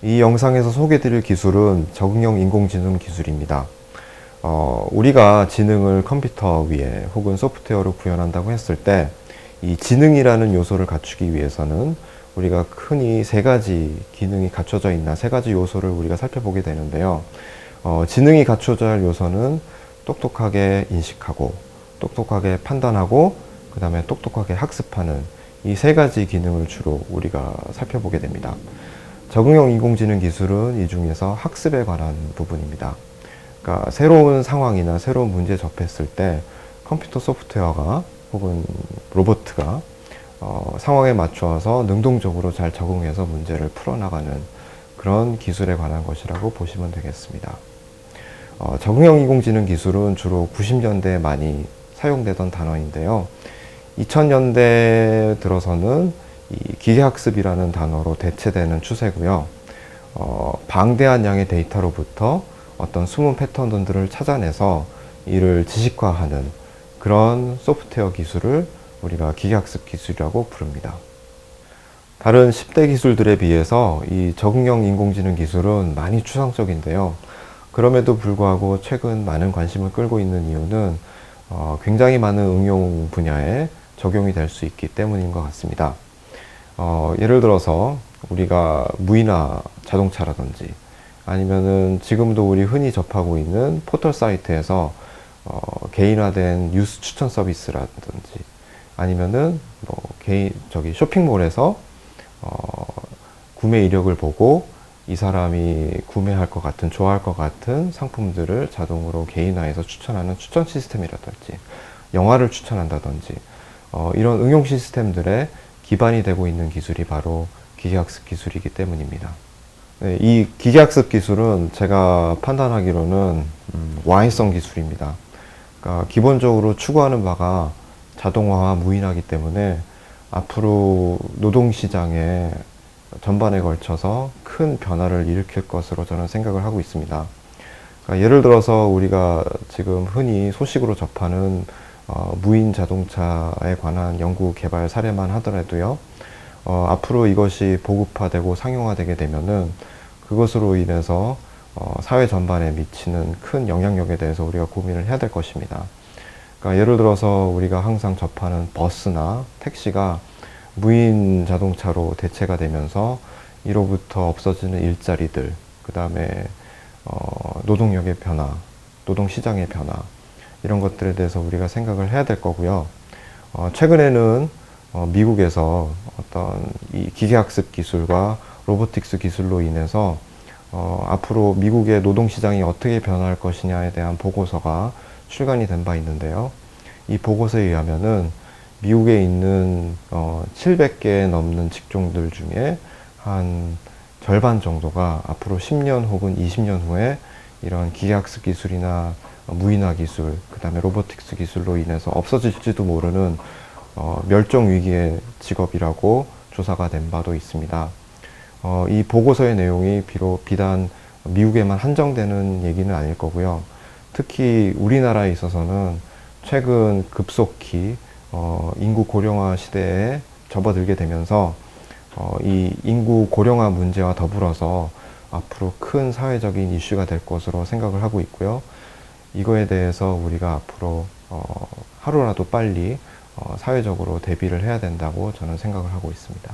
이 영상에서 소개드릴 기술은 적응형 인공지능 기술입니다. 우리가 지능을 컴퓨터 위에 혹은 소프트웨어로 구현한다고 했을 때 이 지능이라는 요소를 갖추기 위해서는 우리가 흔히 세 가지 기능이 갖춰져 있나 세 가지 요소를 우리가 살펴보게 되는데요. 지능이 갖춰져야 할 요소는 똑똑하게 인식하고 똑똑하게 판단하고 그 다음에 똑똑하게 학습하는 이 세 가지 기능을 주로 우리가 살펴보게 됩니다. 적응형 인공지능 기술은 이 중에서 학습에 관한 부분입니다. 그러니까 새로운 상황이나 새로운 문제에 접했을 때 컴퓨터 소프트웨어가 혹은 로봇가 상황에 맞추어서 능동적으로 잘 적응해서 문제를 풀어나가는 그런 기술에 관한 것이라고 보시면 되겠습니다. 적응형 인공지능 기술은 주로 90년대에 많이 사용되던 단어인데요. 2000년대 들어서는 이 기계학습이라는 단어로 대체되는 추세고요. 방대한 양의 데이터로부터 어떤 숨은 패턴들을 찾아내서 이를 지식화하는 그런 소프트웨어 기술을 우리가 기계학습 기술이라고 부릅니다. 다른 10대 기술들에 비해서 이 적응형 인공지능 기술은 많이 추상적인데요. 그럼에도 불구하고 최근 많은 관심을 끌고 있는 이유는 굉장히 많은 응용 분야에 적용이 될 수 있기 때문인 것 같습니다. 예를 들어서 우리가 무인화 자동차라든지 아니면은 지금도 우리 흔히 접하고 있는 포털 사이트에서 개인화된 뉴스 추천 서비스라든지 아니면은 쇼핑몰에서 구매 이력을 보고 이 사람이 구매할 것 같은, 좋아할 것 같은 상품들을 자동으로 개인화해서 추천하는 추천 시스템이라든지 영화를 추천한다든지 이런 응용 시스템들의 기반이 되고 있는 기술이 바로 기계학습 기술이기 때문입니다. 네, 이 기계학습 기술은 제가 판단하기로는 와해성 기술입니다. 그러니까 기본적으로 추구하는 바가 자동화와 무인화이기 때문에 앞으로 노동시장에 전반에 걸쳐서 큰 변화를 일으킬 것으로 저는 생각을 하고 있습니다. 그러니까 예를 들어서 우리가 지금 흔히 소식으로 접하는 무인 자동차에 관한 연구 개발 사례만 하더라도요, 앞으로 이것이 보급화되고 상용화되게 되면은 그것으로 인해서 사회 전반에 미치는 큰 영향력에 대해서 우리가 고민을 해야 될 것입니다. 그러니까 예를 들어서 우리가 항상 접하는 버스나 택시가 무인 자동차로 대체가 되면서 이로부터 없어지는 일자리들, 그 다음에 노동력의 변화, 노동시장의 변화 이런 것들에 대해서 우리가 생각을 해야 될 거고요. 최근에는 미국에서 어떤 이 기계학습 기술과 로보틱스 기술로 인해서 앞으로 미국의 노동시장이 어떻게 변화할 것이냐에 대한 보고서가 출간이 된 바 있는데요. 이 보고서에 의하면은 미국에 있는 700개 넘는 직종들 중에 한 절반 정도가 앞으로 10년 혹은 20년 후에 이런 기계학습 기술이나 무인화 기술, 그 다음에 로보틱스 기술로 인해서 없어질지도 모르는 멸종 위기의 직업이라고 조사가 된 바도 있습니다. 이 보고서의 내용이 비단 미국에만 한정되는 얘기는 아닐 거고요. 특히 우리나라에 있어서는 최근 급속히 인구 고령화 시대에 접어들게 되면서 이 인구 고령화 문제와 더불어서 앞으로 큰 사회적인 이슈가 될 것으로 생각을 하고 있고요. 이거에 대해서 우리가 앞으로 하루라도 빨리 사회적으로 대비를 해야 된다고 저는 생각을 하고 있습니다.